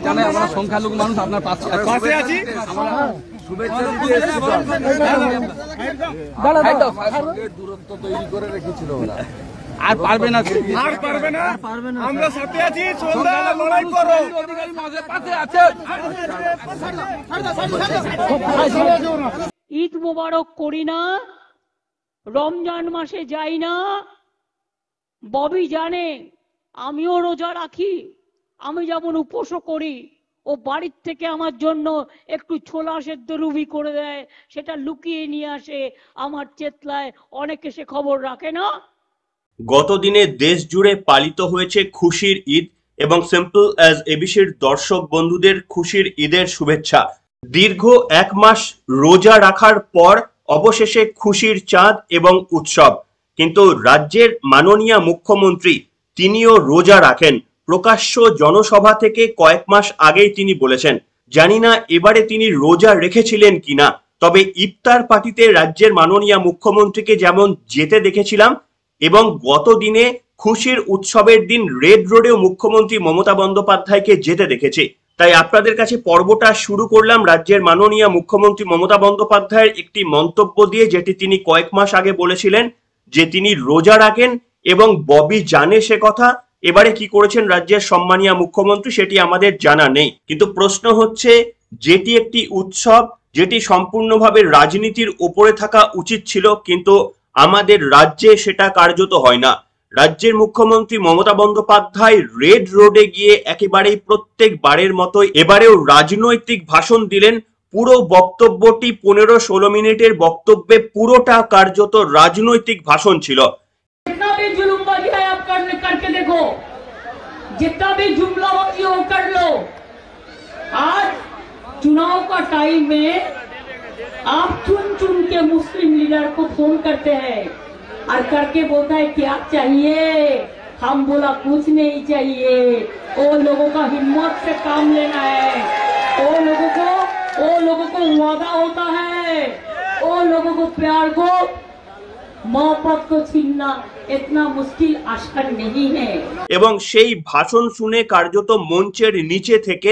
জানাই আমরা সংখ্যালঘু মানুষ আপনার পাশে আছি। দূরত্ব তৈরি করে রেখেছিল ওরা, আর পারবে না, আমরা সাথে আছি। লড়াই করো, পাশে আছে। ঈদ মোবারক করি না, রমজান মাসে যাই না। ববি জানে আমিও রোজা রাখি, আমি যেমন উপোসও করি। ও বাড়ির থেকে আমার জন্য একটু ছোলা সেদ্ধ রুবি করে দেয়, সেটা লুকিয়ে নিয়ে আসে আমার চেতলায়। অনেকে সে খবর রাখে না। গতদিনে দেশ জুড়ে পালিত হয়েছে খুশির ঈদ এবং সিম্পল অ্যাজ এবিসির দর্শক বন্ধুদের খুশির ঈদের শুভেচ্ছা। দীর্ঘ এক মাস রোজা রাখার পর অবশেষে খুশির চাঁদ এবং উৎসব। কিন্তু রাজ্যের মাননীয় মুখ্যমন্ত্রী তিনিও রোজা রাখেন। প্রকাশ্য জনসভা থেকে কয়েক মাস আগেই তিনি বলেছেন, জানি না এবারে তিনি রোজা রেখেছিলেন কিনা, তবে ইফতার পার্টিতে রাজ্যের মাননীয় মুখ্যমন্ত্রীকে যেমন যেতে দেখেছিলাম এবং গত দিনে খুশির উৎসবের দিন রেড রোডেও মুখ্যমন্ত্রী মমতা বন্দ্যোপাধ্যায়কে যেতে দেখেছি। তাই আপনাদের কাছে পর্বটা শুরু করলাম রাজ্যের মাননীয় মুখ্যমন্ত্রী মমতা বন্দ্যোপাধ্যায়ের একটি মন্তব্য দিয়ে, যেটি তিনি কয়েক মাস আগে বলেছিলেন যে তিনি রোজা রাখেন এবং ববি জানে সে কথা। এবারে কি করেছেন রাজ্যের সম্মানীয় মুখ্যমন্ত্রী সেটি আমাদের জানা নেই, কিন্তু প্রশ্ন হচ্ছে যেটি একটি উৎসব, যেটি সম্পূর্ণভাবে রাজনীতির উপরে থাকা উচিত ছিল, কিন্তু আমাদের রাজ্যে সেটা কার্যত হয় না। রাজ্যের মুখ্যমন্ত্রী মমতা বন্দ্যোপাধ্যায় রেড রোডে গিয়ে একেবারেই প্রত্যেকবারের মতোই এবারেও রাজনৈতিক ভাষণ দিলেন। পুরো বক্তব্যটি 15-16 মিনিটের বক্তব্যে পুরোটা কার্যত রাজনৈতিক ভাষণ ছিল। करके देखो, जितना भी जुमलाबाजी हो कर लो। आज चुनाव का टाइम में आप चुन चुन के मुस्लिम लीडर को फोन करते हैं और करके बोलता है क्या चाहिए। हम बोला कुछ नहीं चाहिए। वो लोगों का हिम्मत से काम लेना है, वो लोगों को वादा होता है, वो लोगों को प्यार को मोहब्बत को छीनना इतना मुश्किल आसान नहीं है। এবং সেই ভাষণ শুনে কার্যত মঞ্চের নিচে থেকে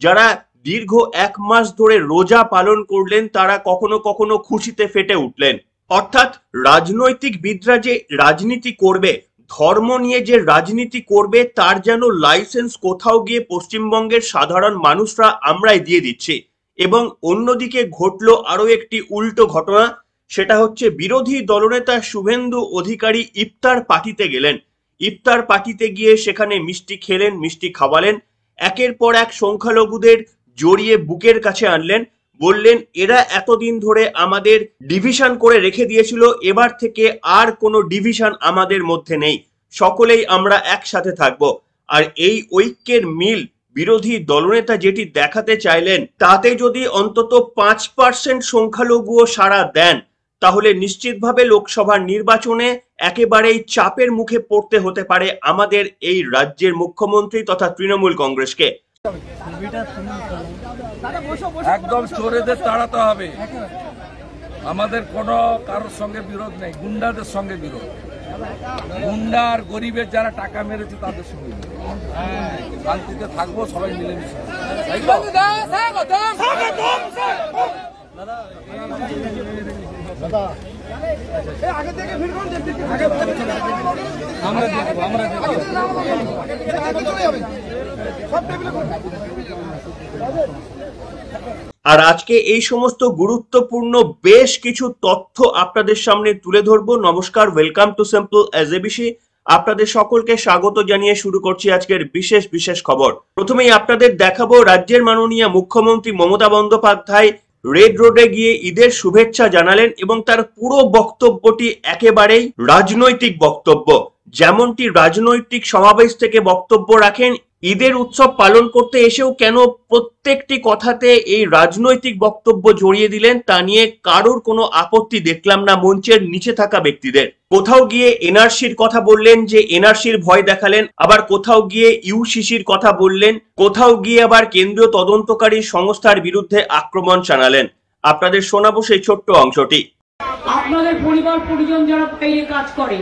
যারা দীর্ঘ এক মাস ধরে রোজা পালন করলেন তারা কখনো কখনো খুশিতে ফেটে উঠলেন। অর্থাৎ রাজনৈতিকবিদরা যে রাজনীতি করবে, ধর্ম নিয়ে যে রাজনীতি করবে, তার যেন লাইসেন্স কোথাও গিয়ে পশ্চিমবঙ্গের সাধারণ মানুষরা আমরাই দিয়ে দিচ্ছি। এবং অন্যদিকে ঘটলো আরো একটি উল্টো ঘটনা, সেটা হচ্ছে বিরোধী দলনেতা শুভেন্দু অধিকারী ইফতার পার্টিতে গেলেন। ইফতার পার্টিতে গিয়ে সেখানে মিষ্টি খেলেন, মিষ্টি খাওয়ালেন, একের পর এক সংখ্যালঘুদের জড়িয়ে বুকের কাছে আনলেন, বললেন এরা এতদিন ধরে আমাদের ডিভিশন করে রেখে দিয়েছিল, এবার থেকে আর কোনো ডিভিশন আমাদের মধ্যে নেই, সকলেই আমরা একসাথে থাকব। আর এই ঐক্যের মিল বিরোধী দলনেতা যেটি দেখাতে চাইলেন, তাতে যদি অন্তত 5% সংখ্যালঘুও সাড়া দেন, তাহলে নিশ্চিতভাবে লোকসভার নির্বাচনে একেবারেই চাপের মুখে পড়তে হতে পারে আমাদের এই রাজ্যের মুখ্যমন্ত্রী তথা তৃণমূল কংগ্রেসকে। একদম চোরেদের তাড়াতে হবে। আমাদের কোনো কারোর সঙ্গে বিরোধ নেই, গুন্ডাদের সঙ্গে বিরোধ। গুন্ডা আর গরিবের যারা টাকা মেরেছে তাদের সঙ্গে শান্তিতে থাকবো, সবাই মিলেমিশে। আর আজকে এই সমস্ত গুরুত্বপূর্ণ বেশ কিছু তথ্য আপনাদের সামনে তুলে ধরবো। নমস্কার, welcome to simple as ABC. আপনাদের সকলকে স্বাগত জানিয়ে শুরু করছি আজকের বিশেষ খবর। প্রথমেই আপনাদের দেখাবো রাজ্যের মাননীয় মুখ্যমন্ত্রী মমতা বন্দ্যোপাধ্যায় রেড রোডে গিয়ে ঈদের শুভেচ্ছা জানালেন এবং তার পুরো বক্তব্যটি একেবারেই রাজনৈতিক বক্তব্য। যেমনটি রাজনৈতিক সমাবেশ থেকে বক্তব্য রাখেন, ঈদের উৎসব পালন করতে এসেও কেন প্রত্যেকটি কথাতে এই রাজনৈতিক বক্তব্য জড়িয়ে দিলেন তা নিয়ে কারোর কোনো আপত্তি দেখলাম না মঞ্চের নিচে থাকা ব্যক্তিদের। কোথাও গিয়ে এনআরসির কথা বললেন যে এনআরসির ভয় দেখালেন, আবার কোথাও গিয়ে ইউসিসির কথা বললেন, কোথাও গিয়ে আবার কেন্দ্রীয় তদন্তকারী সংস্থার বিরুদ্ধে আক্রমণ জানালেন। আপনাদের শোনাবো সেই ছোট্ট অংশটি। আপনাদের পরিবার পরিজন যারা বাইরে কাজ করে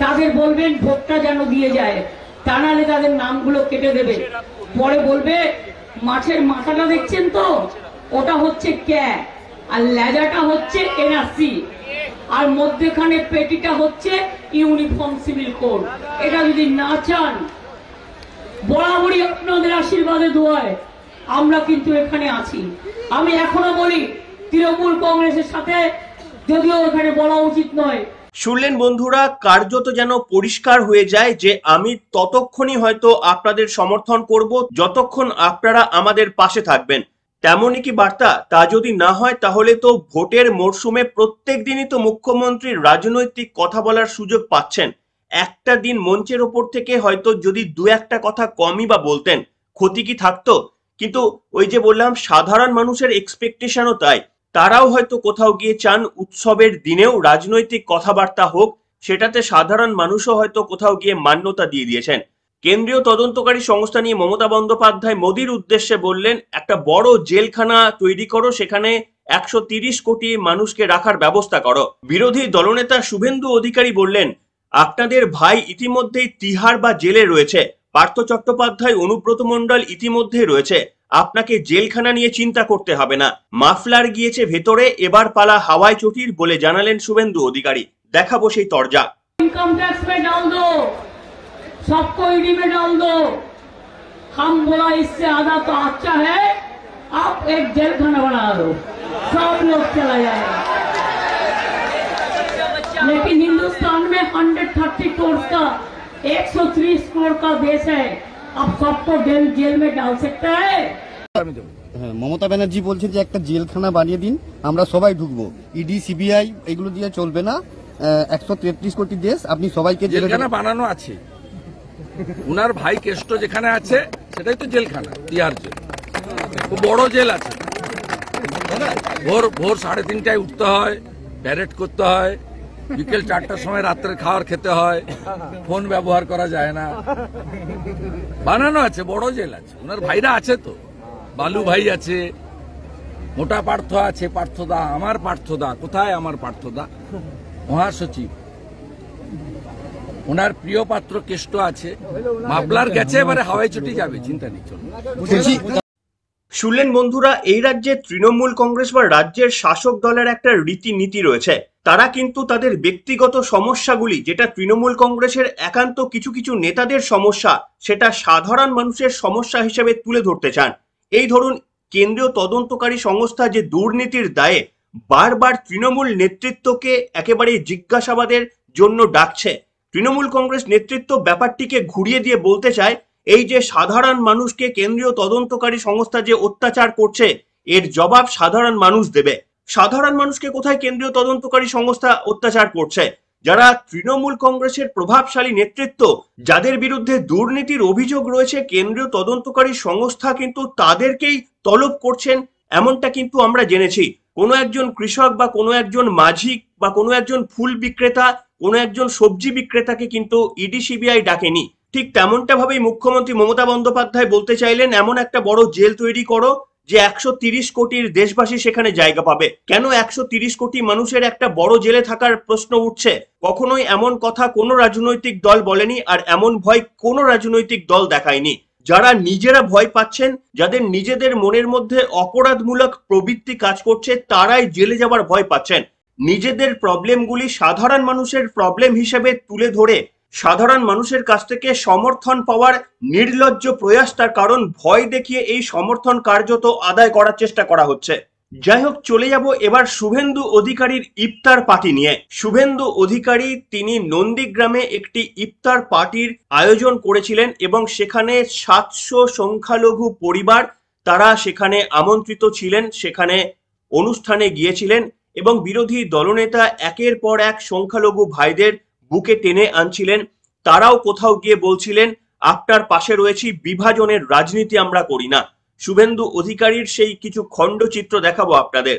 তাদের বলবেন ভোটটা যেন দিয়ে যায়, তা নাহলে তাদের নামগুলো কেটে দেবে। পরে বলবে মাছের মাথাটা দেখছেন তো, ওটা হচ্ছে ক্যাপ, আর লেজাটা হচ্ছে এনআরসি, আর মধ্যেখানে পেটিটা হচ্ছে ইউনিফর্ম সিভিল কোড। এটা যদি না চান, বরাবরই আপনাদের আশীর্বাদে দোয়ায় আমরা কিন্তু এখানে আছি। আমি এখনো বলি তৃণমূল কংগ্রেসের সাথে, যদিও এখানে বলা উচিত নয়। শুনলেন বন্ধুরা, কার্যত যেন পরিষ্কার হয়ে যায় যে আমি ততক্ষণই হয়তো আপনাদের সমর্থন করব যতক্ষণ আপনারা আমাদের পাশে থাকবেন। তেমনই কি বার্তা? তা যদি না হয় তাহলে তো ভোটের মরশুমে প্রত্যেক দিনই তো মুখ্যমন্ত্রী রাজনৈতিক কথা বলার সুযোগ পাচ্ছেন। একটা দিন মঞ্চের ওপর থেকে হয়তো যদি দু একটা কথা কমই বা বলতেন, ক্ষতি কি থাকতো? কিন্তু ওই যে বললাম, সাধারণ মানুষের এক্সপেকটেশনও তাই। তারাও হয়তো কোথাও গিয়ে চান উৎসবের দিনেও রাজনৈতিক কথাবার্তা হোক, সেটাতে সাধারণ মানুষও হয়তো কোথাও গিয়ে মান্যতা দিয়ে দিয়েছেন। কেন্দ্রীয় তদন্তকারী সংস্থা নিয়ে মমতা বন্দ্যোপাধ্যায় মোদির উদ্দেশ্যে বললেন, একটা বড় জেলখানা তৈরি করো, সেখানে 130 কোটি মানুষকে রাখার ব্যবস্থা করো। বিরোধী দলনেতা শুভেন্দু অধিকারী বললেন, আপনাদের ভাই ইতিমধ্যেই তিহার বা জেলে রয়েছে, পার্থ চট্টোপাধ্যায়, অনুব্রত মণ্ডল ইতিমধ্যেই রয়েছে, আপনাকে জেলখানা নিয়ে চিন্তা করতে হবে না। মাফলার গিয়েছে ভেতরে, এবার পালা হাওয়াই চটির বলে জানালেন শুভেন্দু অধিকারী। দেখাবো সেই তরজা। इनकम टैक्स में डाल दो, सबको ईडी में डाल दो। हम बोला इससे आधा तो अच्छा है, आप एक जेल खाना बना दो, सब लोग चला जाएगा। लेकिन हिंदुस्तान में 130 करोड़ का 130 करोड़ का देश है, अब सबको जेल में डाल सकता है। হ্যাঁ, মমতা ব্যানার্জি বলছেন যে একটা জেলখানা বানিয়ে দিন, আমরা সবাই ঢুকবো, ইডি সিবিআই এগুলো দিয়ে চলবে না, 133 কোটি দেশ, আপনি সবাইকে জেলখানা বানানো আছে। উনার ভাই কেষ্ট যেখানে আছে সেটাই তো জেলখানা, তিহার জেল। খুব বড় জেল আছে। ভোর 3:30টায় উঠতে হয়, প্যারেড করতে হয়, বিকেল 4টার সময় রাত্রে খাবার খেতে হয়, ফোন ব্যবহার করা যায় না। বানানো আছে, বড় জেল আছে। উনার ভাইরা আছে তো, বালু ভাই আছে, মোটা পার্থ আছে, পার্থদা, আমার পার্থদা কোথায়? আমার পার্থদা মহাসচিব, ওনার প্রিয় পাত্র কেষ্ট আছে, মাফলার গেছে, এবারে হাওয়াই চটি যাবে, চিন্তা নেই। শুনলেন বন্ধুরা, এই রাজ্যে তৃণমূল কংগ্রেস বা রাজ্যের শাসক দলের একটা রীতিনীতি রয়েছে। তারা কিন্তু তাদের ব্যক্তিগত সমস্যাগুলি, যেটা তৃণমূল কংগ্রেসের একান্ত কিছু কিছু নেতাদের সমস্যা, সেটা সাধারণ মানুষের সমস্যা হিসেবে তুলে ধরতে চান। এই ধরুন, কেন্দ্রীয় তদন্তকারী সংস্থা যে দুর্নীতির দায়ে বারবার তৃণমূল নেতৃত্বকে একেবারে জিজ্ঞাসাবাদের জন্য ডাকছে, তৃণমূল কংগ্রেস নেতৃত্ব ব্যাপারটিকে ঘুরিয়ে দিয়ে বলতে চায়, এই যে সাধারণ মানুষকে কেন্দ্রীয় তদন্তকারী সংস্থা যে অত্যাচার করছে, এর জবাব সাধারণ মানুষ দেবে। সাধারণ মানুষকে কোথায় কেন্দ্রীয় তদন্তকারী সংস্থা অত্যাচার করছে? যারা তৃণমূল কংগ্রেসের প্রভাবশালী নেতৃত্ব, যাদের বিরুদ্ধে দুর্নীতির অভিযোগ রয়েছে, কেন্দ্রীয় তদন্তকারী সংস্থা কিন্তু তাদেরকেই তলব করছেন, এমনটা কিন্তু আমরা জেনেছি। কোনো একজন কৃষক বা কোনো একজন মাঝি বা কোনো একজন ফুল বিক্রেতা, কোনো একজন সবজি বিক্রেতাকে কিন্তু ইডি সিবিআই ডাকেনি। ঠিক তেমনটা ভাবেই মুখ্যমন্ত্রী মমতা বন্দ্যোপাধ্যায় বলতে চাইলেন, এমন একটা বড় জেল তৈরি করো যে 130 কোটির দেশবাসী সেখানে জায়গা পাবে। কেন 130 কোটি মানুষের একটা বড় জেলে থাকার প্রশ্ন উঠছে? কখনোই এমন কথা কোনো রাজনৈতিক দল বলেনি, আর এমন ভয় কোনো রাজনৈতিক দল দেখায়নি। যারা নিজেরা ভয় পাচ্ছেন, যাদের নিজেদের মনের মধ্যে অপরাধমূলক প্রবৃত্তি কাজ করছে, তারাই জেলে যাবার ভয় পাচ্ছেন। নিজেদের প্রবলেমগুলি সাধারণ মানুষের প্রবলেম হিসেবে তুলে ধরে সাধারণ মানুষের কাছ থেকে সমর্থন পাওয়ার নির্লজ্জ প্রয়াসটার কারণ ভয় দেখিয়ে এই সমর্থন কার্যত আদায় করার চেষ্টা করা হচ্ছে। যাই হোক, চলে যাব এবার শুভেন্দু অধিকারীর ইফতার পার্টি নিয়ে। শুভেন্দু অধিকারী তিনি নন্দীগ্রামে একটি ইফতার পার্টির আয়োজন করেছিলেন এবং সেখানে 700 সংখ্যালঘু পরিবার তারা সেখানে আমন্ত্রিত ছিলেন, সেখানে অনুষ্ঠানে গিয়েছিলেন এবং বিরোধী দলনেতা একের পর এক সংখ্যালঘু ভাইদের বুকে টেনে আনছিলেন। তারাও কোথাও গিয়ে বলছিলেন, আপনার পাশে রয়েছি, বিভাজনের রাজনীতি আমরা করি না। শুভেন্দু অধিকারীর সেই কিছু খণ্ডচিত্র দেখাবো আপনাদের।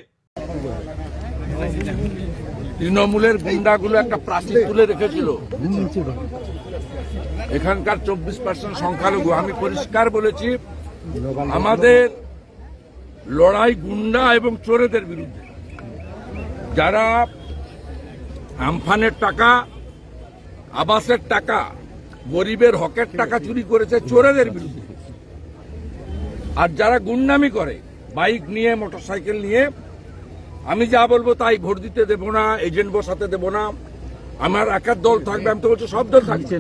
তৃণমূলের গুন্ডাগুলো একটা প্রাচীর তুলে রেখেছিল, এখানকার 24% সংখ্যালঘু। আমি পরিষ্কার বলেছি, আমাদের লড়াই গুন্ডা এবং চোরেদের বিরুদ্ধে। যারা আমফানের টাকা, আবাসের টাকা, গরিবের হকের টাকা চুরি করেছে, চোরেদের বিরুদ্ধে। আর যারা গুন্ডামি করে বাইক নিয়ে মোটরসাইকেল নিয়ে, আমি যা বলবো তাই, ভোট দিতে দেবো না, এজেন্ট বসাতে দেবো না, আমার একার দল থাকবে, আমি তো বলছি সব দল থাকবে,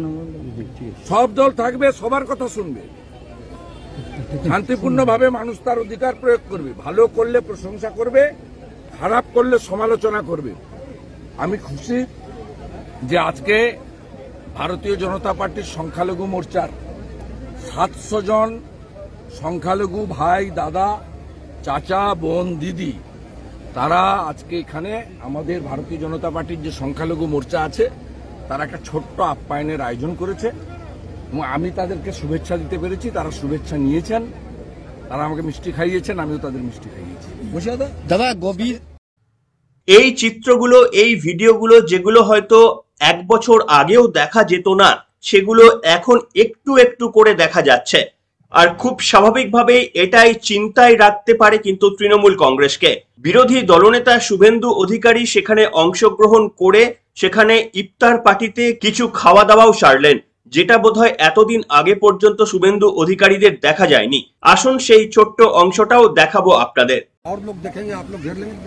সব দল থাকবে, সবার কথা শুনবে, শান্তিপূর্ণভাবে মানুষ তার অধিকার প্রয়োগ করবে, ভালো করলে প্রশংসা করবে, খারাপ করলে সমালোচনা করবে। আমি খুশি যে আজকে ভারতীয় জনতা পার্টির সংখ্যালঘু মোর্চার 700 জন সংখ্যালঘু ভাই, দাদা, চাচা, বোন, দিদি, তারা আজকে এখানে আমাদের ভারতীয় জনতা পার্টির যে সংখ্যালঘু মোর্চা আছে তারা একটা ছোট্ট আপ্যায়নের আয়োজন করেছে এবং আমি তাদেরকে শুভেচ্ছা দিতে পেরেছি। তারা শুভেচ্ছা নিয়েছেন, তারা আমাকে মিষ্টি খাইয়েছেন, আমিও তাদের মিষ্টি খাইয়েছি। দাদা গভীর এই চিত্রগুলো, এই ভিডিওগুলো যেগুলো হয়তো 1 বছর আগেও দেখা যেত না, সেগুলো এখন একটু একটু করে দেখা যাচ্ছে। আর খুব স্বাভাবিকভাবে এটাই চিন্তায় রাখতে পারে কিন্তু তৃণমূল কংগ্রেসকে। বিরোধী দলনেতা শুভেন্দু অধিকারী সেখানে অংশগ্রহণ করে সেখানে ইফতার পার্টিতে কিছু খাওয়া দাওয়াও সারলেন, যেটা বোধহয় এতদিন আগে পর্যন্ত শুভেন্দু অধিকারীদের দেখা যায়নি। আসুন সেই ছোট্ট অংশটাও দেখাবো আপনাদের। और लोग देखेंगे, आप लोग घेर लेंगे, वो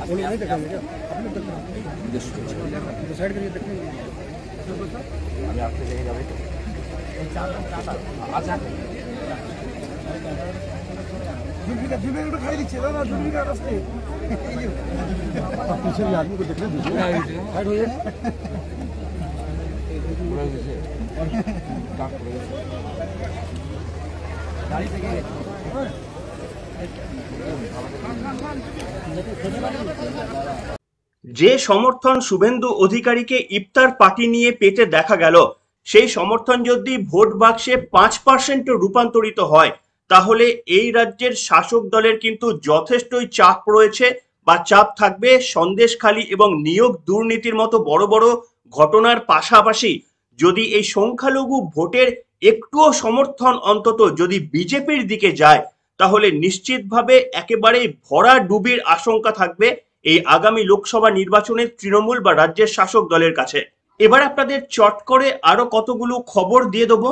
लोग नहीं देखेंगे क्या? आप लोग देखेंगे, डिसाइड करिए, देखेंगे। जुलफी का खाई दीजिए ना, जुलफी का रास्ते पीछे भी आदमी को देखने दीजिए, साइड हो जाए। যে সমর্থন শুভেন্দু অধিকারীকে ইফতার পার্টি নিয়ে পেতে দেখা গেল, সেই সমর্থন যদি ভোট বাক্সে 5% রূপান্তরিত হয়, তাহলে এই রাজ্যের শাসক দলের কিন্তু যথেষ্টই চাপ রয়েছে বা চাপ থাকবে। সন্দেশখালী এবং নিয়োগ দুর্নীতির মতো বড় বড় ঘটনার পাশাপাশি যদি এই সংখ্যালঘু ভোটের একটুও সমর্থন অন্তত যদি বিজেপির দিকে যায়, তাহলে নিশ্চিতভাবে একেবারে ভরা ডুবির আশঙ্কা থাকবে এই আগামী লোকসভা নির্বাচনে তৃণমূল বা রাজ্যের শাসক দলের কাছে। এবার আপনাদের চট করে আরো কতগুলো খবর দিয়ে দেবো।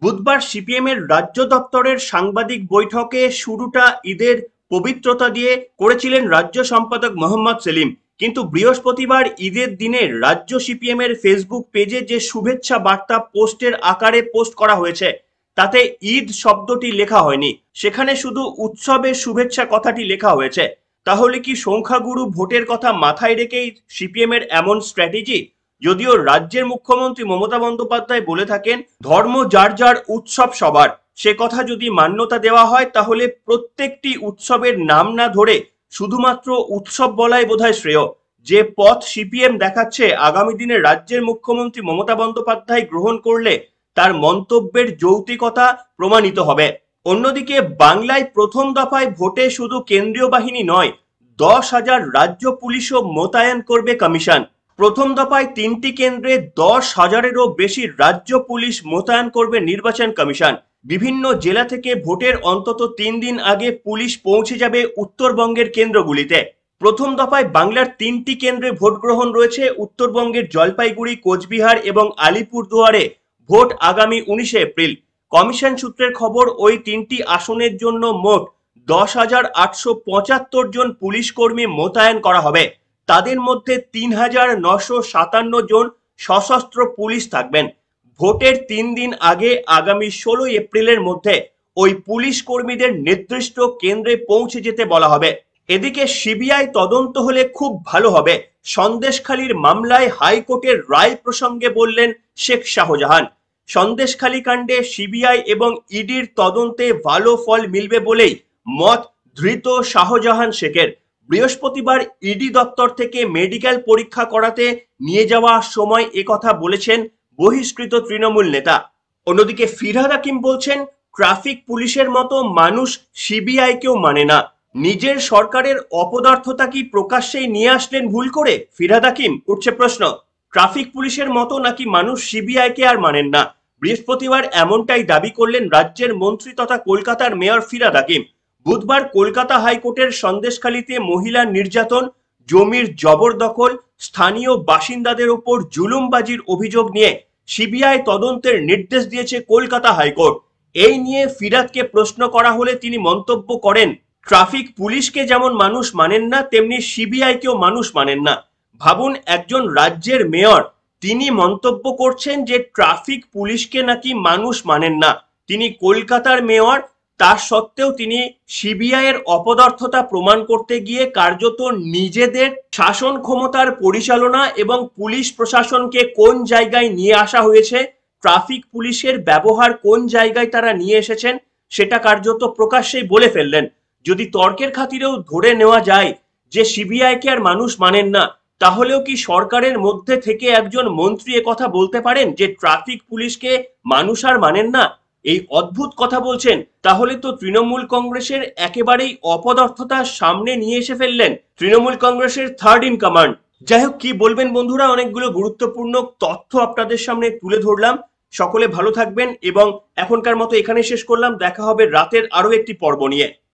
বুধবার সিপিএম এর রাজ্য দপ্তরের সাংবাদিক বৈঠকে শুরুটা ঈদের পবিত্রতা দিয়ে করেছিলেন রাজ্য সম্পাদক মোহাম্মদ সেলিম, কিন্তু বৃহস্পতিবার ঈদের দিনে রাজ্য সিপিএম এর ফেসবুক পেজে যে শুভেচ্ছা বার্তা পোস্টের আকারে পোস্ট করা হয়েছে, তাতে ঈদ শব্দটি লেখা হয়নি, সেখানে শুধু উৎসবের শুভেচ্ছা কথাটি লেখা হয়েছে। তাহলে কি সংখ্যাগুরু ভোটের কথা মাথায় রেখেই সিপিএম এর এমন স্ট্র্যাটেজি? যদিও রাজ্যের মুখ্যমন্ত্রী মমতা বন্দ্যোপাধ্যায় বলে থাকেন ধর্ম যার যার, উৎসব সবার, সে কথা যদি মান্যতা দেওয়া হয় তাহলে প্রত্যেকটি উৎসবের নাম না ধরে শুধুমাত্র উৎসব বলাই বোধহয় শ্রেয়। যে পথ সিপিএম দেখাচ্ছে, আগামী দিনে রাজ্যের মুখ্যমন্ত্রী মমতা বন্দ্যোপাধ্যায় গ্রহণ করলে তার মন্তব্যের যৌক্তিকতা প্রমাণিত হবে। অন্যদিকে বাংলায় প্রথম দফায় ভোটে শুধু কেন্দ্রীয় বাহিনী নয়, 10,000 রাজ্য পুলিশও মোতায়েন করবে কমিশন। প্রথম দফায় 3টি কেন্দ্রে 10,000-এরও বেশি রাজ্য পুলিশ মোতায়েন করবে নির্বাচন কমিশন। বিভিন্ন জেলা থেকে ভোটের অন্তত 3 দিন আগে পুলিশ পৌঁছে যাবে উত্তরবঙ্গের কেন্দ্রগুলিতে। প্রথম দফায় বাংলার 3টি কেন্দ্রে ভোট গ্রহণ রয়েছে। উত্তরবঙ্গের জলপাইগুড়ি, কোচবিহার এবং আলিপুরদুয়ারে ভোট আগামী 19 এপ্রিল। কমিশন সূত্রের খবর, ওই 3টি আসনের জন্য মোট 10,875 জন পুলিশ কর্মী মোতায়েন করা হবে। তাদের মধ্যে 3,957 জন সশস্ত্র পুলিশ থাকবেন। ভোটের 3 দিন আগে আগামী 16 এপ্রিলের মধ্যে ওই পুলিশ কর্মীদের নির্দিষ্ট কেন্দ্রে পৌঁছে যেতে বলা হবে। এদিকে সিবিআই তদন্ত হলে খুব ভালো হবে, সন্দেশখালীর মামলায় হাইকোর্টের রায় প্রসঙ্গে বললেন শেখ শাহজাহান। সন্দেশখালী কাণ্ডে সিবিআই এবং ইডির তদন্তে ভালো ফল মিলবে বলেই মত ধৃত শাহজাহান শেখের। বৃহস্পতিবার ইডি দপ্তর থেকে মেডিকেল পরীক্ষা করাতে নিয়ে যাওয়ার সময় একথা বলেছেন বহিষ্কৃত তৃণমূল নেতা। অন্যদিকে ফিরহাদ হাকিম বলছেন, ট্রাফিক পুলিশের মতো মানুষ সিবিআই কেও মানে না। নিজের সরকারের অপদার্থতা কি প্রকাশ্যেই নিয়ে আসলেন ভুল করে ফিরহাদ হাকিম? উঠছে প্রশ্ন, ট্রাফিক পুলিশের মতো নাকি মানুষ সিবিআই কে আর মানেন না? বৃহস্পতিবার এমনটাই দাবি করলেন রাজ্যের মন্ত্রী তথা কলকাতার মেয়র ফিরহাদ হাকিম। বুধবার কলকাতা হাইকোর্টের সন্দেশখালীতে মহিলা নির্যাতন, জমির জবরদখল, স্থানীয় বাসিন্দাদের উপর জুলুমবাজির অভিযোগ নিয়ে সিবিআই তদন্তের নির্দেশ দিয়েছে কলকাতা হাইকোর্ট। এই নিয়ে ফিরাদকে প্রশ্ন করা হলে তিনি মন্তব্য করেন, ট্রাফিক পুলিশকে যেমন মানুষ মানেন না, তেমনি সিবিআইকেও মানুষ মানেন না। ভাবুন, একজন রাজ্যের মেয়র তিনি মন্তব্য করছেন যে ট্রাফিক পুলিশকে নাকি মানুষ মানেন না। তিনি কলকাতার মেয়র, তার সত্ত্বেও তিনি সিবিআই এর অপদার্থতা প্রমাণ করতে গিয়ে কার্যত নিজেদের শাসন ক্ষমতার পরিচালনা এবং পুলিশ প্রশাসনকে কোন জায়গায় নিয়ে আসা হয়েছে, ট্রাফিক পুলিশের ব্যবহার কোন জায়গায় তারা নিয়ে এসেছেন, সেটা কার্যত প্রকাশ্যেই বলে ফেললেন। যদি তর্কের খাতিরেও ধরে নেওয়া যায় যে সিবিআইকে আর মানুষ মানেন না, তাহলেও কি সরকারের মধ্যে থেকে একজন মন্ত্রী কথা বলতে পারেন যে ট্রাফিক পুলিশকে মানুষ আর মানেন না? এই অদ্ভুত কথা বলছেন, তাহলে তো তৃণমূল কংগ্রেসের একেবারেই অপদার্থতার সামনে নিয়ে এসে ফেললেন তৃণমূল কংগ্রেসের থার্ড ইন কমান্ড। যাই হোক, কি বলবেন বন্ধুরা, অনেকগুলো গুরুত্বপূর্ণ তথ্য আপনাদের সামনে তুলে ধরলাম। সকলে ভালো থাকবেন এবং এখনকার মতো এখানে শেষ করলাম। দেখা হবে রাতের আরো একটি পর্ব নিয়ে।